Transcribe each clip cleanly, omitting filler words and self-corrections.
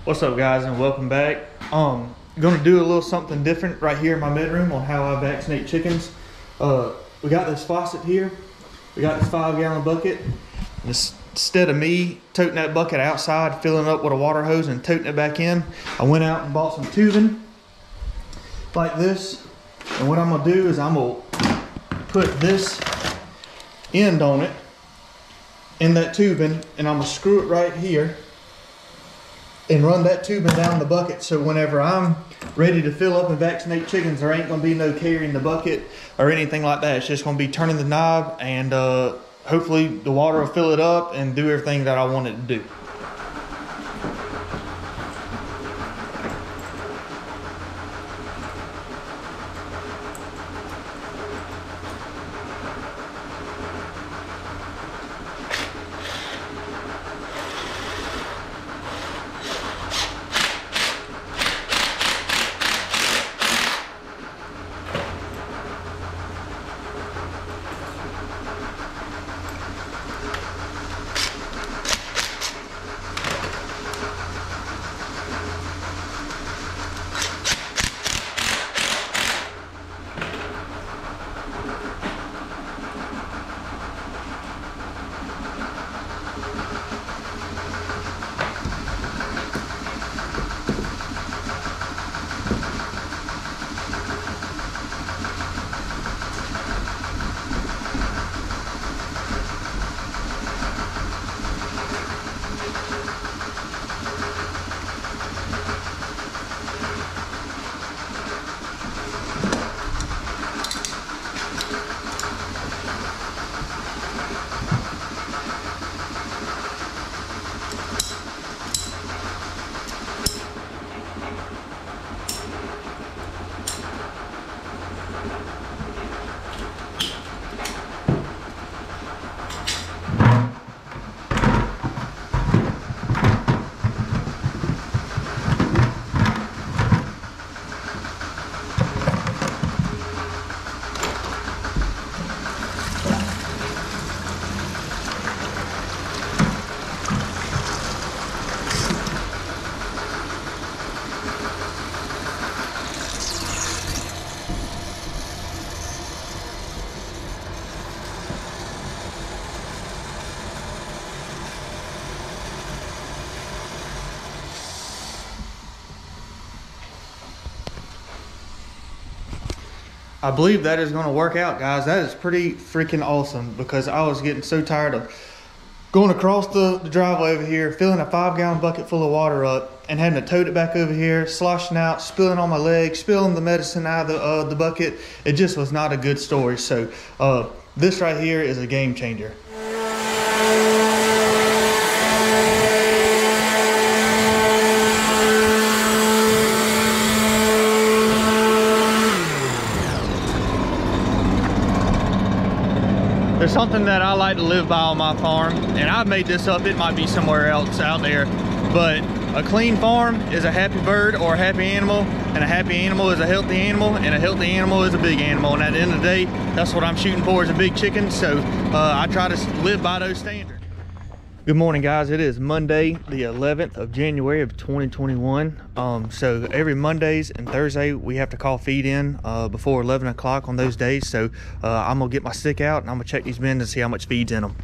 What's up, guys, and welcome back. Gonna do a little something different right here in my bedroom on how I vaccinate chickens. We got this faucet here. We got this 5-gallon bucket. Instead of me toting that bucket outside, filling it up with a water hose and toting it back in, I went out and bought some tubing like this. And what I'm gonna do is I'm gonna put this end on it in that tubing, and I'm gonna screw it right here and run that tubing down the bucket, so whenever I'm ready to fill up and vaccinate chickens, there ain't gonna be no carrying the bucket or anything like that. It's just gonna be turning the knob, and hopefully the water will fill it up and do everything that I want it to do. I believe that is going to work out, guys. That is pretty freaking awesome, because I was getting so tired of going across the driveway over here, filling a 5-gallon bucket full of water up and having to tote it back over here, sloshing out, spilling on my legs, spilling the medicine out of the bucket. It just was not a good story. So this right here is a game changer. There's something that I like to live by on my farm, and I've made this up, it might be somewhere else out there, but a clean farm is a happy bird or a happy animal, and a happy animal is a healthy animal, and a healthy animal is a big animal. And at the end of the day, that's what I'm shooting for, is a big chicken. So I try to live by those standards. Good morning, guys. It is Monday, the 11th of January of 2021. So every Mondays and Thursday, we have to call feed in before 11 o'clock on those days. So I'm gonna get my stick out and I'm gonna check these bins and see how much feed's in them.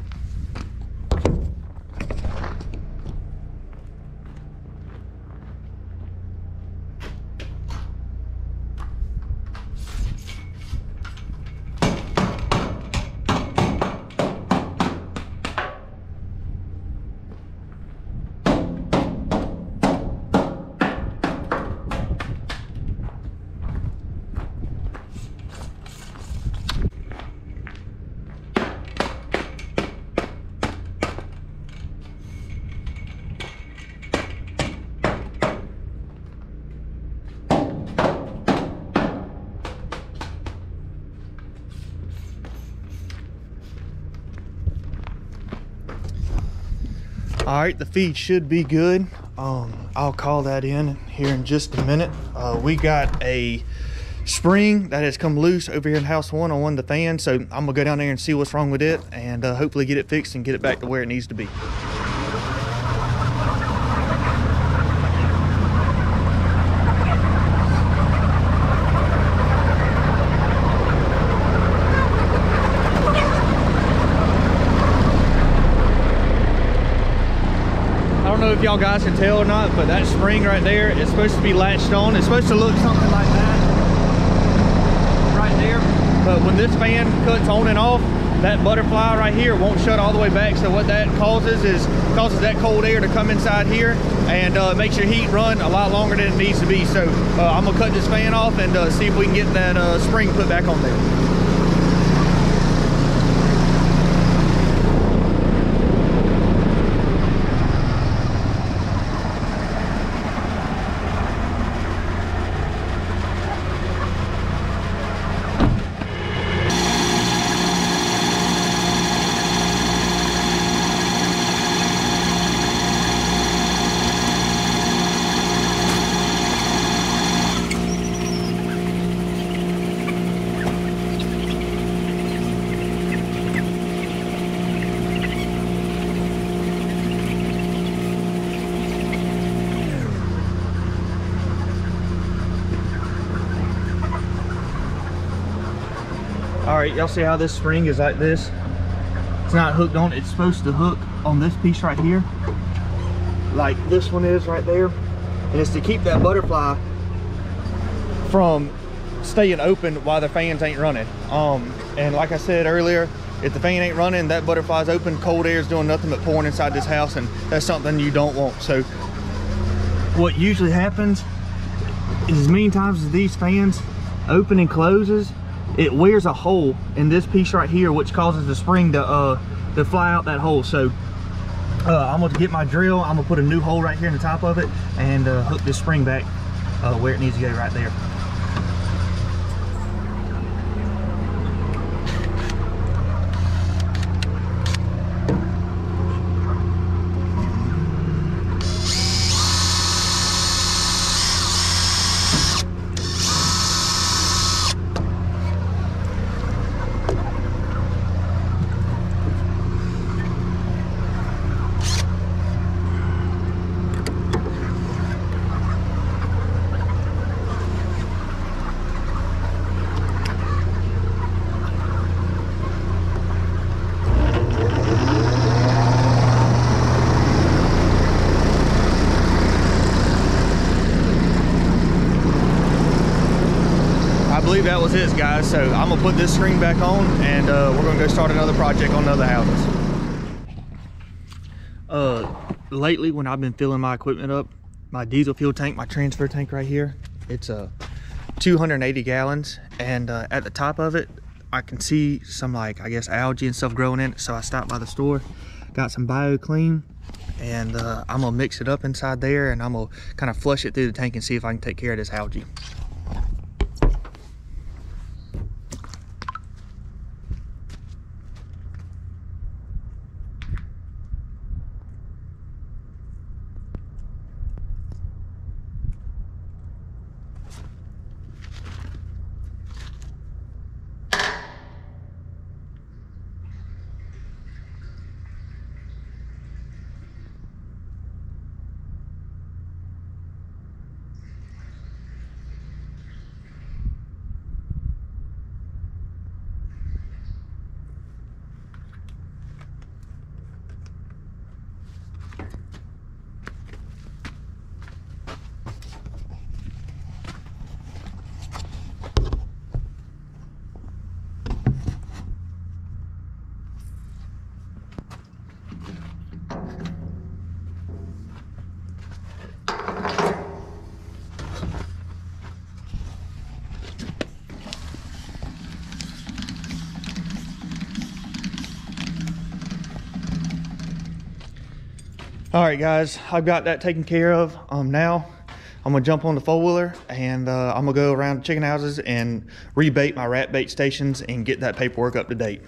All right, the feed should be good. I'll call that in here in just a minute. We got a spring that has come loose over here in house one on one of the fans, so I'm gonna go down there and see what's wrong with it, and hopefully get it fixed and get it back to where it needs to be. if y'all guys can tell or not, but that spring right there is supposed to be latched on. It's supposed to look something like that right there. But when this fan cuts on and off, that butterfly right here won't shut all the way back. So what that causes is that cold air to come inside here and makes your heat run a lot longer than it needs to be. So I'm gonna cut this fan off and see if we can get that spring put back on there. All right, y'all see how this spring is like this? It's not hooked on, it's supposed to hook on this piece right here, like this one is right there. And it's to keep that butterfly from staying open while the fans ain't running. And like I said earlier, if the fan ain't running, that butterfly's open, cold air is doing nothing but pouring inside this house, and that's something you don't want. So what usually happens is, as many times as these fans open and closes, it wears a hole in this piece right here, which causes the spring to fly out that hole. So I'm gonna get my drill, I'm gonna put a new hole right here in the top of it and hook this spring back where it needs to go, right there. I believe that was it, guys. So I'm gonna put this screen back on and we're gonna go start another project on other houses. Lately, when I've been filling my equipment up, my diesel fuel tank, my transfer tank right here, it's 280 gallons, and at the top of it I can see some, like, I guess algae and stuff growing in it. So I stopped by the store, got some BioClean, and I'm gonna mix it up inside there, and I'm gonna kind of flush it through the tank and see if I can take care of this algae. All right, guys, I've got that taken care of. Now I'm gonna jump on the four-wheeler and I'm gonna go around chicken houses and rebait my rat bait stations and get that paperwork up to date.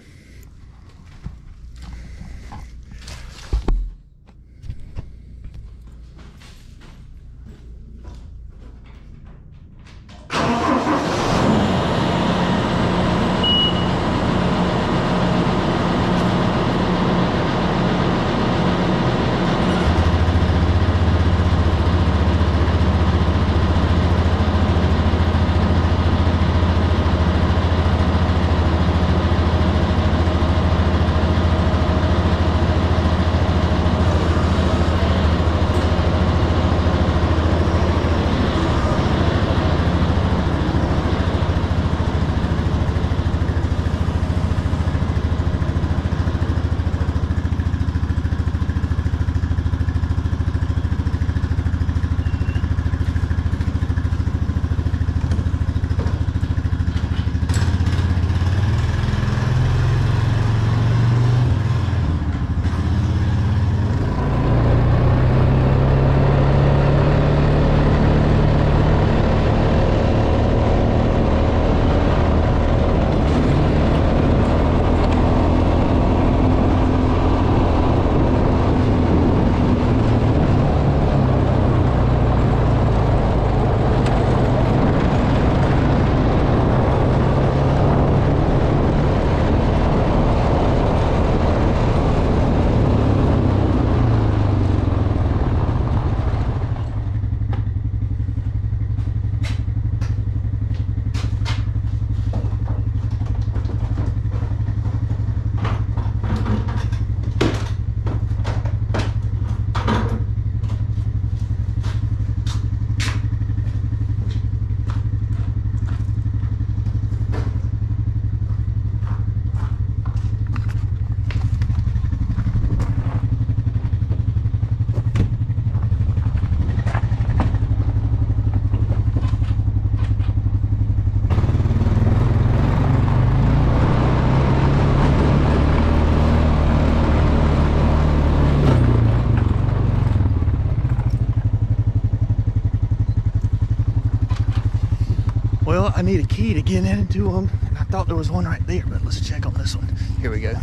I need a key to get into them, and I thought there was one right there, but let's check on this one. Here we go.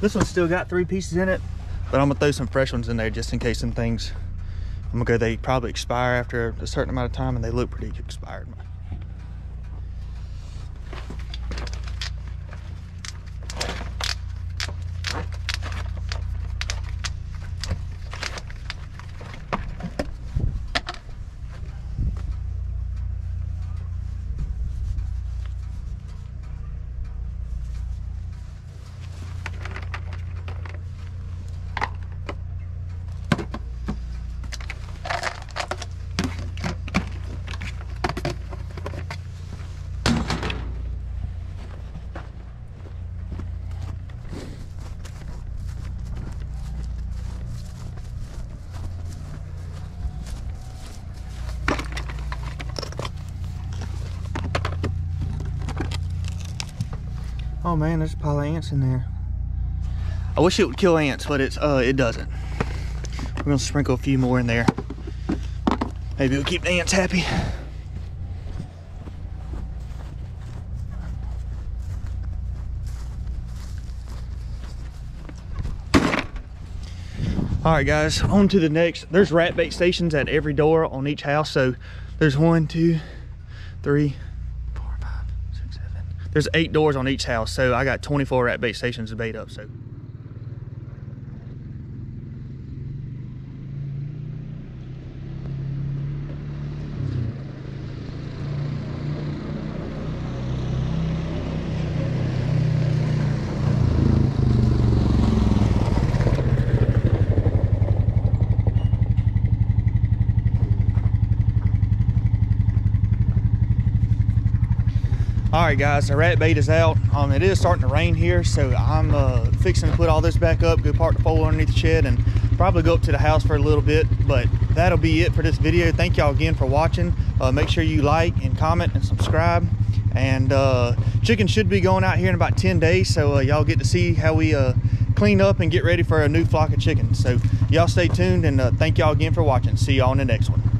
This one's still got 3 pieces in it, but I'm gonna throw some fresh ones in there just in case some things, I'm gonna go, they probably expire after a certain amount of time and they look pretty expired. Oh man, there's a pile of ants in there. I wish it would kill ants, but it doesn't. We're gonna sprinkle a few more in there. Maybe it'll keep the ants happy. All right guys, on to the next. There's rat bait stations at every door on each house. So there's 1, 2, 3, 4, 5, 6, 7. There's 8 doors on each house. So I got 24 rat bait stations to bait up. So all right guys, the rat bait is out. It is starting to rain here, so I'm fixing to put all this back up, go park the pole underneath the shed, and probably go up to the house for a little bit. But that'll be it for this video. Thank y'all again for watching. Make sure you like and comment and subscribe. And chicken should be going out here in about 10 days, so y'all get to see how we clean up and get ready for a new flock of chickens. So y'all stay tuned, and thank y'all again for watching. See y'all in the next one.